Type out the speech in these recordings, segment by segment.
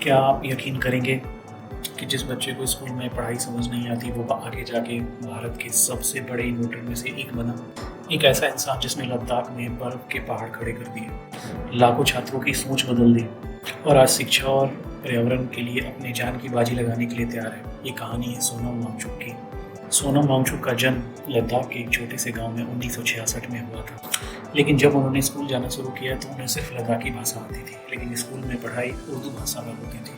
क्या आप यकीन करेंगे कि जिस बच्चे को स्कूल में पढ़ाई समझ नहीं आती वो आगे जाके भारत के सबसे बड़े इन्वेंटर में से एक बना। एक ऐसा इंसान जिसने लद्दाख में बर्फ के पहाड़ खड़े कर दिए, लाखों छात्रों की सोच बदल दी और आज शिक्षा और पर्यावरण के लिए अपनी जान की बाजी लगाने के लिए तैयार है। ये कहानी है सोनम वांगचुक की। सोनम वांगचुक का जन्म लद्दाख के एक छोटे से गांव में 1966 में हुआ था। लेकिन जब उन्होंने स्कूल जाना शुरू किया तो उन्हें सिर्फ लद्दाखी भाषा आती थी, लेकिन स्कूल में पढ़ाई उर्दू भाषा में होती थी।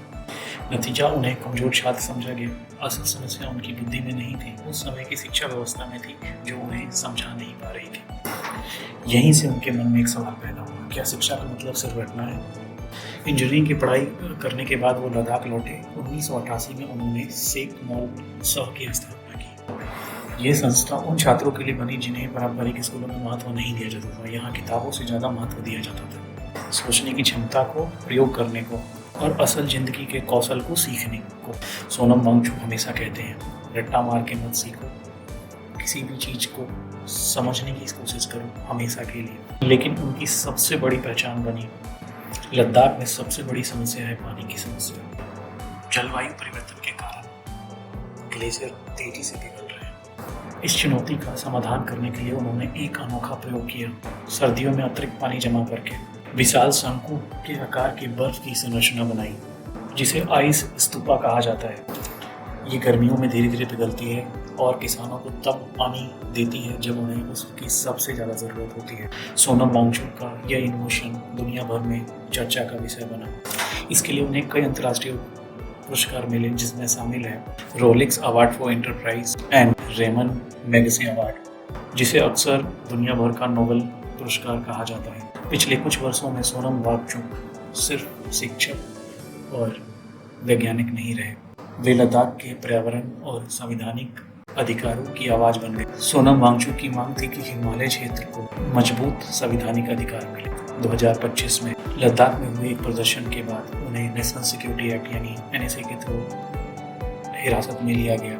नतीजा, उन्हें कमजोर छात्र समझा गया। असल समस्या उनकी बुद्धि में नहीं थी, उस समय की शिक्षा व्यवस्था में थी जो उन्हें समझा नहीं पा रही थी। यहीं से उनके मन में एक सवाल पैदा हुआ, क्या शिक्षा का मतलब सिर्फ रटना है? इंजीनियरिंग की पढ़ाई करने के बाद वो लद्दाख लौटे। 1988 में उन्होंने सेक मॉल सह की स्थापना की। ये संस्था उन छात्रों के लिए बनी जिन्हें पारंपरिक स्कूलों में महत्व नहीं दिया जाता था। यहाँ किताबों से ज़्यादा महत्व दिया जाता था सोचने की क्षमता को, प्रयोग करने को और असल जिंदगी के कौशल को सीखने को। सोनम वांगचुक हमेशा कहते हैं, रट्टा मार के मत सीखो, किसी भी चीज़ को समझने की कोशिश करो हमेशा के लिए। लेकिन उनकी सबसे बड़ी पहचान बनी, लद्दाख में सबसे बड़ी समस्या है पानी की समस्या। जलवायु परिवर्तन के कारण ग्लेशियर तेजी से पिघल रहे हैं। इस चुनौती का समाधान करने के लिए उन्होंने एक अनोखा प्रयोग किया। सर्दियों में अतिरिक्त पानी जमा करके विशाल शंकु के आकार की बर्फ की संरचना बनाई, जिसे आइस स्तूपा कहा जाता है। ये गर्मियों में धीरे धीरे पिघलती है और किसानों को तब पानी देती है जब उन्हें उसकी सबसे ज़्यादा ज़रूरत होती है। सोनम वांगचुक का यह इनोवेशन दुनिया भर में चर्चा का विषय बना। इसके लिए उन्हें कई अंतर्राष्ट्रीय पुरस्कार मिले, जिसमें शामिल है Rolex award for enterprise and Ramon magazine award, जिसे अक्सर दुनिया भर का नोबेल पुरस्कार कहा जाता है। पिछले कुछ वर्षों में सोनम वांगचुक सिर्फ शिक्षक और वैज्ञानिक नहीं रहे, वे लद्दाख के पर्यावरण और संवैधानिक अधिकारों की आवाज बन गए। सोनम वांगचुक की मांग थी कि हिमालय क्षेत्र को मजबूत संवैधानिक अधिकार मिले। 2025 में लद्दाख में हुए एक प्रदर्शन के बाद उन्हें नेशनल सिक्योरिटी एक्ट यानी NSA के थ्रू हिरासत में लिया गया।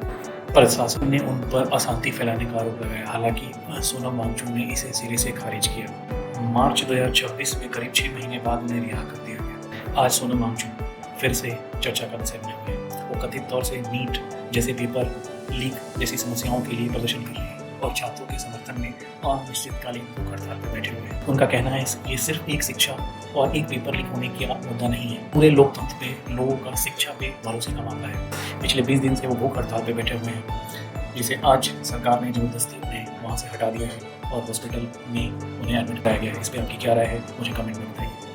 प्रशासन ने उन पर अशांति फैलाने का आरोप लगाया। हालांकि सोनम वांगचुक ने इसे सिरे से खारिज किया। मार्च 2026 में करीब 6 महीने बाद उन्हें रिहा कर दिया गया। आज सोनम वांगचुक फिर से चर्चा का विषय बने हुए हैं। वो कथित तौर से नीट जैसे पेपर लीक जैसी समस्याओं के लिए प्रदर्शन कर रहे हैं और छात्रों के समर्थन में अनिश्चितकालीन भूख हड़ताल पर बैठे हुए हैं। उनका कहना है ये सिर्फ एक शिक्षा और एक पेपर लीक होने की मुद्दा नहीं है, पूरे लोकतंत्र पे, लोगों का शिक्षा पे भरोसे का मामला है। पिछले 20 दिन से वो भूख हड़ताल पे बैठे हुए हैं, जिसे आज सरकार ने जबरदस्ती उन्हें वहाँ से हटा दिया है और हॉस्पिटल में उन्हें एडमिट कराया गया है। इस पर आपकी क्या राय है, मुझे कमेंट में बताइए।